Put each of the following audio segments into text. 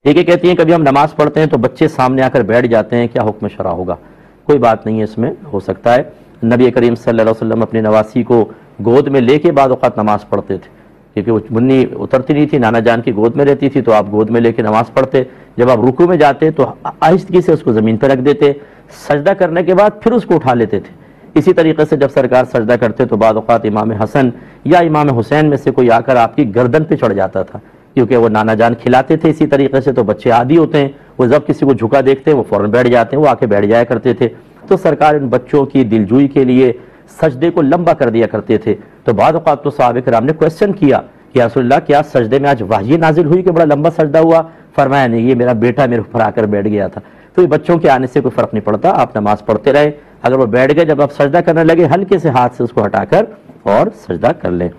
ایک یہ کہتی ہیں کبھی ہم نماز پڑھتے ہیں تو بچے سامنے آ کر بیٹھ جاتے ہیں، کیا حکم شرع ہوگا؟ کوئی بات نہیں ہے اس میں، ہو سکتا ہے۔ نبی کریم صلی اللہ علیہ وسلم اپنے نواسی کو گود میں لے کے بعض اوقات نماز پڑھتے تھے، کیونکہ وہ منی اترتی نہیں تھی، نانا جان کی گود میں رہتی تھی، تو آپ گود میں لے کے نماز پڑھتے۔ جب آپ رکوع میں جاتے تو آہستگی سے اس کو زمین پہ رکھ دیتے، سجدہ کرنے کے بعد پھر اس کو اٹھا لیتے تھے۔ اسی طریقے سے جب سرکار سجدہ کرتے تو بعض اوقات امام حسن یا امام حسین میں سے کوئی آ کر آپ کی گردن پہ چڑھ جاتا تھا، کیونکہ وہ نانا جان کھلاتے تھے اسی طریقے سے، تو بچے عادی ہوتے ہیں، وہ جب کسی کو جھکا دیکھتے ہیں وہ فوراً بیٹھ جاتے ہیں، وہ آ کے بیٹھ جایا کرتے تھے۔ تو سرکار ان بچوں کی دلجوئی کے لیے سجدے کو لمبا کر دیا کرتے تھے۔ تو بعض اوقات تو صحابہ کرام نے کویسچن کیا کہ یا رسول اللہ کیا سجدے میں آج وحی نازل ہوئی کہ بڑا لمبا سجدہ ہوا؟ فرمایا نہیں، یہ میرا بیٹا میرے اوپر آ کر بیٹھ گیا تھا۔ تو یہ بچوں کے آنے سے کوئی فرق نہیں پڑتا، آپ نماز پڑھتے رہے، اگر وہ بیٹھ گئے جب آپ سجدہ کرنے لگے ہلکے سے ہاتھ سے اس کو ہٹا کر اور سجدہ کر لیں۔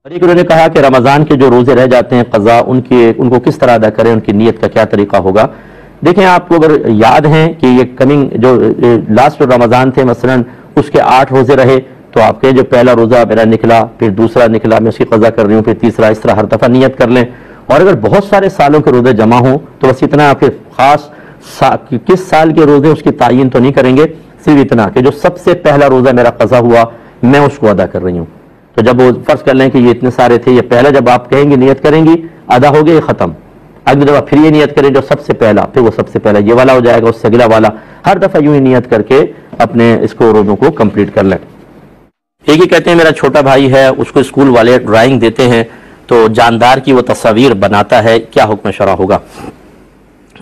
اور ایک انہوں نے کہا کہ رمضان کے جو روزے رہ جاتے ہیں قضا، ان کو کس طرح ادا کریں، ان کی نیت کا کیا طریقہ ہوگا؟ دیکھیں آپ کو اگر یاد ہیں کہ یہ کمنگ جو لاسٹ رمضان تھے مثلا اس کے 8 روزے رہے، تو آپ کے جو پہلا روزہ میرا نکلا، پھر دوسرا نکلا، میں اس کی قضا کر رہی ہوں، پھر تیسرا، اس طرح ہر دفعہ نیت کر لیں۔ اور اگر بہت سارے سالوں کے روزے جمع ہوں تو بس اتنا، پھر خاص کس سال کے روزے اس کی تعین تو نہیں کریں گے، صرف اتنا کہ جو سب سے پہلا روزہ میرا قضا ہوا میں اس کو ادا کر رہی ہوں۔ تو جب وہ فرض کر لیں کہ یہ اتنے سارے تھے، یہ پہلا جب آپ کہیں گے نیت کریں گی ادا ہو گیا، یہ ختم۔ اگلی دفعہ پھر یہ نیت کریں جو سب سے پہلا، پھر وہ سب سے پہلا یہ والا ہو جائے گا، اس سے اگلا والا، ہر دفعہ یوں ہی نیت کر کے اپنے اس کو روزوں کو کمپلیٹ کر لیں۔ ایک ہی کہتے ہیں میرا چھوٹا بھائی ہے، اس کو اسکول والے ڈرائنگ دیتے ہیں تو جاندار کی وہ تصاویر بناتا ہے، کیا حکم شرع ہوگا؟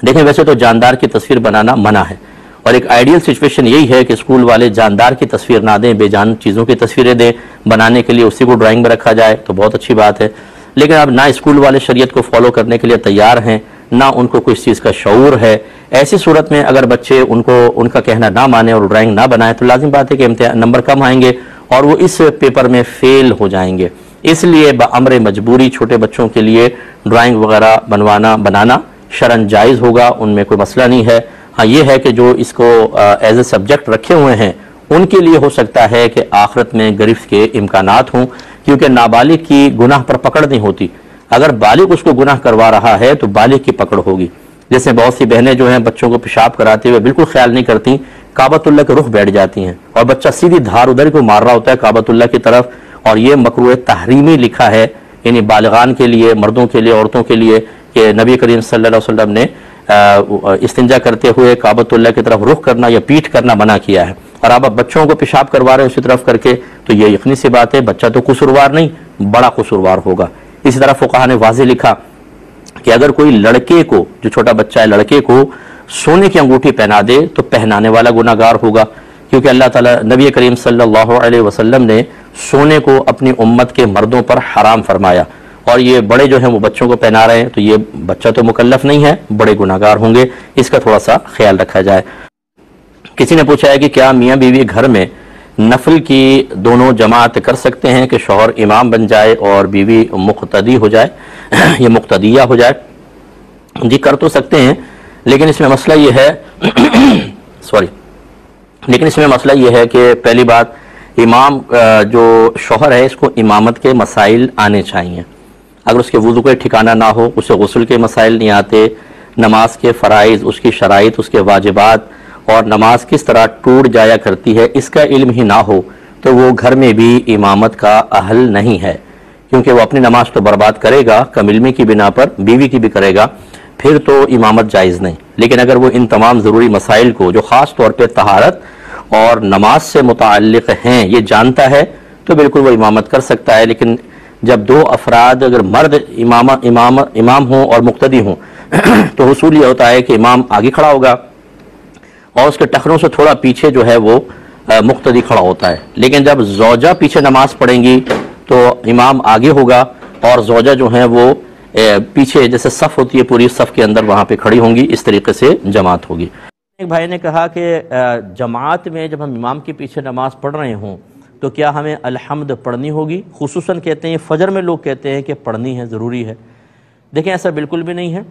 دیکھیں ویسے تو جاندار کی تصویر بنانا منع ہے، اور ایک آئیڈیل سچویشن یہی ہے کہ اسکول والے جاندار کی تصویر نہ دیں، بے جان چیزوں کی تصویریں دیں بنانے کے لیے، اسی کو ڈرائنگ میں رکھا جائے تو بہت اچھی بات ہے۔ لیکن اب نہ اسکول والے شریعت کو فالو کرنے کے لیے تیار ہیں، نہ ان کو کوئی چیز کا شعور ہے، ایسی صورت میں اگر بچے ان کا کہنا نہ مانیں اور ڈرائنگ نہ بنائیں تو لازم بات ہے کہ نمبر کم آئیں گے اور وہ اس پیپر میں فیل ہو جائیں گے۔ اس لیے بامر مجبوری چھوٹے بچوں کے لیے ڈرائنگ وغیرہ بنانا شرعاً جائز ہوگا، ان میں کوئی مسئلہ نہیں ہے۔ ہاں یہ ہے کہ جو اس کو ایز اے سبجیکٹ رکھے ہوئے ہیں ان کے لیے ہو سکتا ہے کہ آخرت میں گرفت کے امکانات ہوں، کیونکہ نابالغ کی گناہ پر پکڑ نہیں ہوتی، اگر بالغ اس کو گناہ کروا رہا ہے تو بالغ کی پکڑ ہوگی۔ جیسے بہت سی بہنیں جو ہیں بچوں کو پیشاب کراتے ہوئے بالکل خیال نہیں کرتی، کعبۃ اللہ کے رخ بیٹھ جاتی ہیں اور بچہ سیدھی دھار ادھر کو مار رہا ہوتا ہے کعبۃ اللہ کی طرف، اور یہ مکروہ تحریمی لکھا ہے، یعنی بالغان کے لیے، مردوں کے لیے، عورتوں کے لیے، کہ نبی کریم صلی اللہ علیہ وسلم نے استنجا کرتے ہوئے کعبۃ اللہ کی طرف رخ کرنا یا پیٹھ کرنا منع کیا ہے، اور اب بچوں کو پیشاب کروا رہے ہیں اسی طرف کر کے، تو یہ یقینی سی بات ہے بچہ تو قصوروار نہیں، بڑا قصوروار ہوگا۔ اسی طرح فقہا نے واضح لکھا کہ اگر کوئی لڑکے کو، جو چھوٹا بچہ ہے لڑکے کو سونے کی انگوٹھی پہنا دے تو پہنانے والا گناہ گار ہوگا، کیونکہ اللہ تعالیٰ نبی کریم صلی اللہ علیہ وسلم نے سونے کو اپنی امت کے مردوں پر حرام فرمایا، اور یہ بڑے جو ہیں وہ بچوں کو پہنا رہے ہیں، تو یہ بچہ تو مکلف نہیں ہے، بڑے گناہ گار ہوں گے، اس کا تھوڑا سا خیال رکھا جائے۔ کسی نے پوچھا ہے کہ کیا میاں بیوی گھر میں نفل کی دونوں جماعت کر سکتے ہیں کہ شوہر امام بن جائے اور بیوی مقتدی ہو جائے یا مقتدیہ ہو جائے؟ جی کر تو سکتے ہیں، لیکن اس میں مسئلہ یہ ہے لیکن اس میں مسئلہ یہ ہے کہ پہلی بات امام جو شوہر ہے اس کو امامت کے مسائل آنے چاہیے۔ اگر اس کے وضو کا ٹھکانہ نہ ہو، اسے غسل کے مسائل نہیں آتے، نماز کے فرائض، اس کی شرائط، اس کے واجبات اور نماز کس طرح ٹوٹ جایا کرتی ہے اس کا علم ہی نہ ہو، تو وہ گھر میں بھی امامت کا اہل نہیں ہے، کیونکہ وہ اپنی نماز تو برباد کرے گا، کم علمی کی بنا پر بیوی کی بھی کرے گا، پھر تو امامت جائز نہیں۔ لیکن اگر وہ ان تمام ضروری مسائل کو جو خاص طور پہ طہارت اور نماز سے متعلق ہیں یہ جانتا ہے تو بالکل وہ امامت کر سکتا ہے۔ لیکن جب دو افراد اگر مرد امام ہوں اور مقتدی ہوں تو حصول یہ ہوتا ہے کہ امام آگے کھڑا ہوگا اور اس کے ٹخنوں سے تھوڑا پیچھے جو ہے وہ مقتدی کھڑا ہوتا ہے، لیکن جب زوجہ پیچھے نماز پڑھیں گی تو امام آگے ہوگا اور زوجہ جو ہیں وہ پیچھے، جیسے صف ہوتی ہے پوری صف کے اندر وہاں پہ کھڑی ہوں گی، اس طریقے سے جماعت ہوگی۔ ایک بھائی نے کہا کہ جماعت میں جب ہم امام کے پیچھے نماز پڑھ رہے ہوں تو کیا ہمیں الحمد پڑھنی ہوگی؟ خصوصاً کہتے ہیں فجر میں لوگ کہتے ہیں کہ پڑھنی ہے، ضروری ہے۔ دیکھیں ایسا بالکل بھی نہیں ہے،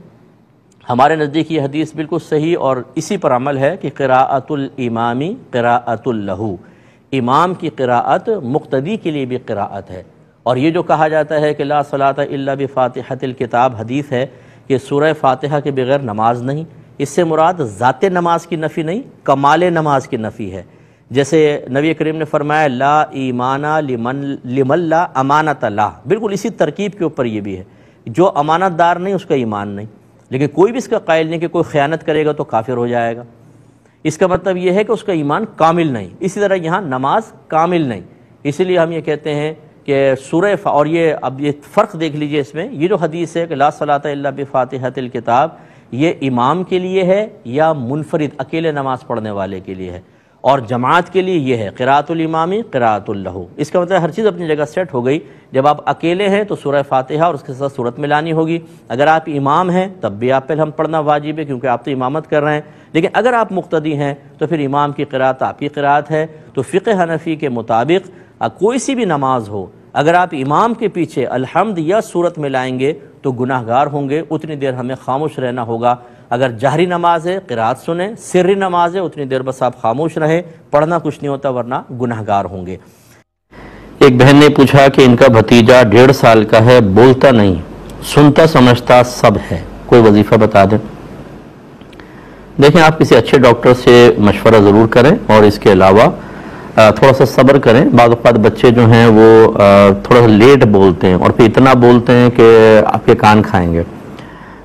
ہمارے نزدیک یہ حدیث بالکل صحیح اور اسی پر عمل ہے کہ قراءۃ الامامی قراءۃ لہ، امام کی قراءت مقتدی کے لیے بھی قراءت ہے۔ اور یہ جو کہا جاتا ہے کہ لا صلاۃ الا بفاتحۃ الکتاب حدیث ہے کہ سورہ فاتحہ کے بغیر نماز نہیں، اس سے مراد ذات نماز کی نفی نہیں، کمال نماز کی نفی ہے۔ جیسے نبی کریم نے فرمایا لا ایمان لمن لا امانت لا، بالکل اسی ترکیب کے اوپر یہ بھی ہے، جو امانت دار نہیں اس کا ایمان نہیں، لیکن کوئی بھی اس کا قائل نہیں کہ کوئی خیانت کرے گا تو کافر ہو جائے گا، اس کا مطلب یہ ہے کہ اس کا ایمان کامل نہیں۔ اسی طرح یہاں نماز کامل نہیں، اسی لیے ہم یہ کہتے ہیں کہ سورہ اور یہ اب یہ فرق دیکھ لیجئے اس میں، یہ جو حدیث ہے کہ لا صلاۃ الا بفاتحۃ الکتاب، یہ امام کے لیے ہے یا منفرد اکیلے نماز پڑھنے والے کے لیے ہے، اور جماعت کے لیے یہ ہے قراءۃ الامامی قراءۃ لہ۔ اس کا مطلب ہر چیز اپنی جگہ سیٹ ہو گئی۔ جب آپ اکیلے ہیں تو سورہ فاتحہ اور اس کے ساتھ سورت ملانی ہوگی، اگر آپ امام ہیں تب بھی آپ پہ ہم پڑھنا واجب ہے کیونکہ آپ تو امامت کر رہے ہیں، لیکن اگر آپ مقتدی ہیں تو پھر امام کی قراءت آپ کی قراءت ہے۔ تو فقہ حنفی کے مطابق کوئی سی بھی نماز ہو، اگر آپ امام کے پیچھے الحمد یا سورت ملائیں گے تو گناہ گار ہوں گے، اتنی دیر ہمیں خاموش رہنا ہوگا۔ اگر جہری نماز ہے قراءت سنیں، سری نماز ہے اتنی دیر بس آپ خاموش رہیں، پڑھنا کچھ نہیں ہوتا ورنہ گناہ گار ہوں گے۔ ایک بہن نے پوچھا کہ ان کا بھتیجا 1.5 سال کا ہے، بولتا نہیں، سنتا سمجھتا سب ہے، کوئی وظیفہ بتا دیں۔ دیکھیں آپ کسی اچھے ڈاکٹر سے مشورہ ضرور کریں، اور اس کے علاوہ تھوڑا سا صبر کریں۔ بعض اوقات بچے جو ہیں وہ تھوڑا سا لیٹ بولتے ہیں اور پھر اتنا بولتے ہیں کہ آپ کے کان کھائیں گے۔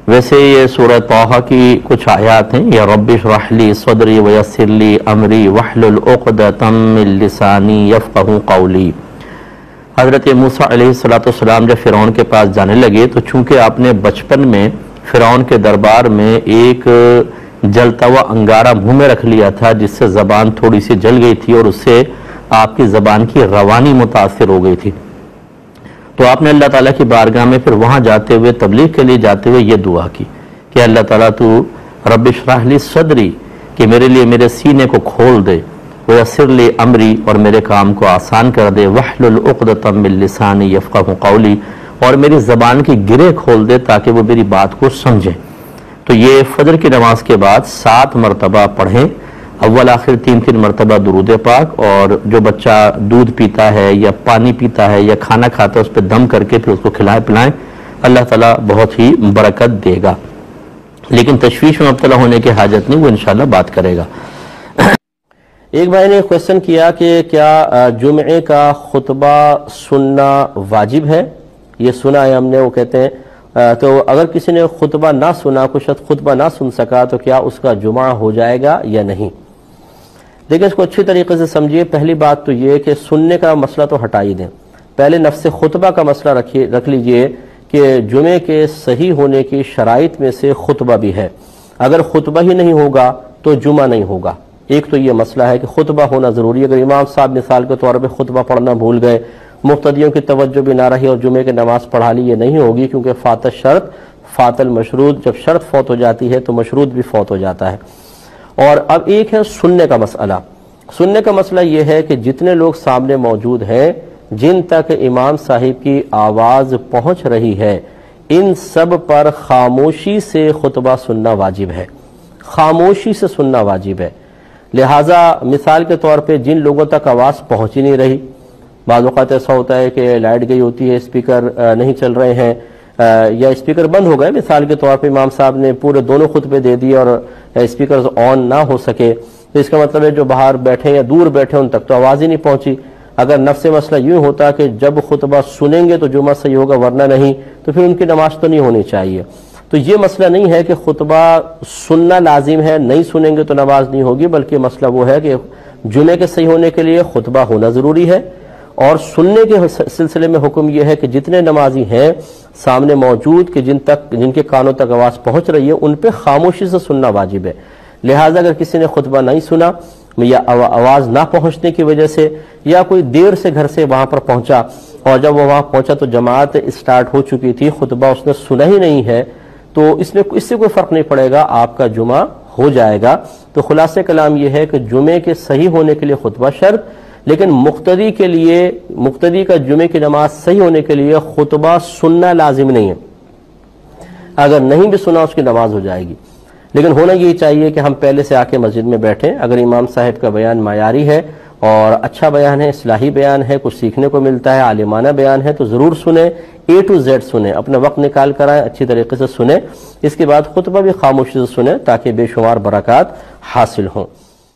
ویسے یہ سورہ طٰہٰ کی کچھ آیات ہیں، یا رب اشرح لی صدری ویسر لی امری واحلل عقدۃ من لسانی یفقہوا قولی۔ حضرت موسیٰ علیہ السلام جب فرعون کے پاس جانے لگے تو چونکہ آپ نے بچپن میں فرعون کے دربار میں ایک جلتا ہوا انگارہ منہ میں رکھ لیا تھا جس سے زبان تھوڑی سی جل گئی تھی اور اس سے آپ کی زبان کی روانی متاثر ہو گئی تھی، تو آپ نے اللہ تعالیٰ کی بارگاہ میں پھر وہاں جاتے ہوئے تبلیغ کے لیے جاتے ہوئے یہ دعا کی کہ اللہ تعالیٰ تو رب اشرح لی صدری، کہ میرے لیے میرے سینے کو کھول دے، ویسر لی امری، اور میرے کام کو آسان کر دے، واحلل عقدۃ من لسانی یفقہوا قولی، اور میری زبان کی گرہ کھول دے تاکہ وہ میری بات کو سمجھیں۔ تو یہ فجر کی نماز کے بعد 7 مرتبہ پڑھیں، اول آخر 3 مرتبہ درود پاک، اور جو بچہ دودھ پیتا ہے یا پانی پیتا ہے یا کھانا کھاتا ہے اس پہ دم کر کے پھر اس کو کھلائیں پلائیں، اللہ تعالیٰ بہت ہی برکت دے گا۔ لیکن تشویش میں مبتلا ہونے کی حاجت نہیں، وہ انشاءاللہ بات کرے گا۔ ایک بھائی نے کوشچن کیا کہ کیا جمعے کا خطبہ سننا واجب ہے؟ یہ سنا ہے ہم نے، وہ کہتے ہیں تو اگر کسی نے خطبہ نہ سنا، کوئی شخص خطبہ نہ سن سکا تو کیا اس کا جمعہ ہو جائے گا یا نہیں؟ دیکھیں اس کو اچھی طریقے سے سمجھیے۔ پہلی بات تو یہ کہ سننے کا مسئلہ تو ہٹا ہی دیں، پہلے نفس خطبہ کا مسئلہ رکھ لیجئے کہ جمعے کے صحیح ہونے کی شرائط میں سے خطبہ بھی ہے۔ اگر خطبہ ہی نہیں ہوگا تو جمعہ نہیں ہوگا۔ ایک تو یہ مسئلہ ہے کہ خطبہ ہونا ضروری ہے۔ اگر امام صاحب مثال کے طور پہ خطبہ پڑھنا بھول گئے، مقتدیوں کی توجہ بھی نہ رہی اور جمعے کی نماز پڑھا لی، یہ نہیں ہوگی، کیونکہ فات الشرط فات المشروط، جب شرط فوت ہو جاتی ہے تو مشروط بھی فوت ہو جاتا ہے۔ اور اب ایک ہے سننے کا مسئلہ۔ سننے کا مسئلہ یہ ہے کہ جتنے لوگ سامنے موجود ہیں، جن تک امام صاحب کی آواز پہنچ رہی ہے، ان سب پر خاموشی سے خطبہ سننا واجب ہے، خاموشی سے سننا واجب ہے۔ لہٰذا مثال کے طور پہ جن لوگوں تک آواز پہنچ ہی نہیں رہی، بعض اوقات ایسا ہوتا ہے کہ لائٹ گئی ہوتی ہے، اسپیکر نہیں چل رہے ہیں، یا اسپیکر بند ہو گئے، مثال کے طور پہ امام صاحب نے پورے دونوں خطبے دے دیے اور اسپیکرز آن نہ ہو سکے، تو اس کا مطلب ہے جو باہر بیٹھے یا دور بیٹھے ان تک تو آواز ہی نہیں پہنچی۔ اگر نفس مسئلہ یوں ہوتا کہ جب خطبہ سنیں گے تو جمعہ صحیح ہوگا ورنہ نہیں، تو پھر ان کی نماز تو نہیں ہونی چاہیے۔ تو یہ مسئلہ نہیں ہے کہ خطبہ سننا لازم ہے، نہیں سنیں گے تو نماز نہیں ہوگی، بلکہ مسئلہ وہ ہے کہ جمعے کے صحیح ہونے کے لیے خطبہ ہونا ضروری ہے، اور سننے کے سلسلے میں حکم یہ ہے کہ جتنے نمازی ہیں سامنے موجود کہ جن کے کانوں تک آواز پہنچ رہی ہے، ان پہ خاموشی سے سننا واجب ہے۔ لہٰذا اگر کسی نے خطبہ نہیں سنا یا آواز نہ پہنچنے کی وجہ سے، یا کوئی دیر سے گھر سے وہاں پر پہنچا اور جب وہ وہاں پہنچا تو جماعت اسٹارٹ ہو چکی تھی، خطبہ اس نے سنا ہی نہیں ہے، تو اس سے کوئی فرق نہیں پڑے گا، آپ کا جمعہ ہو جائے گا۔ تو خلاصہ کلام یہ ہے کہ جمعے کے صحیح ہونے کے لیے خطبہ شرط، لیکن مقتدی کا جمعے کی نماز صحیح ہونے کے لیے خطبہ سننا لازم نہیں ہے۔ اگر نہیں بھی سنا اس کی نماز ہو جائے گی، لیکن ہونا یہی چاہیے کہ ہم پہلے سے آ کے مسجد میں بیٹھیں۔ اگر امام صاحب کا بیان معیاری ہے اور اچھا بیان ہے، اصلاحی بیان ہے، کچھ سیکھنے کو ملتا ہے، عالمانہ بیان ہے، تو ضرور سنیں، A to Z سنیں، اپنا وقت نکال کر آئیں، اچھی طریقے سے سنیں، اس کے بعد خطبہ بھی خاموشی سے سنیں تاکہ بے شمار برکات حاصل ہوں۔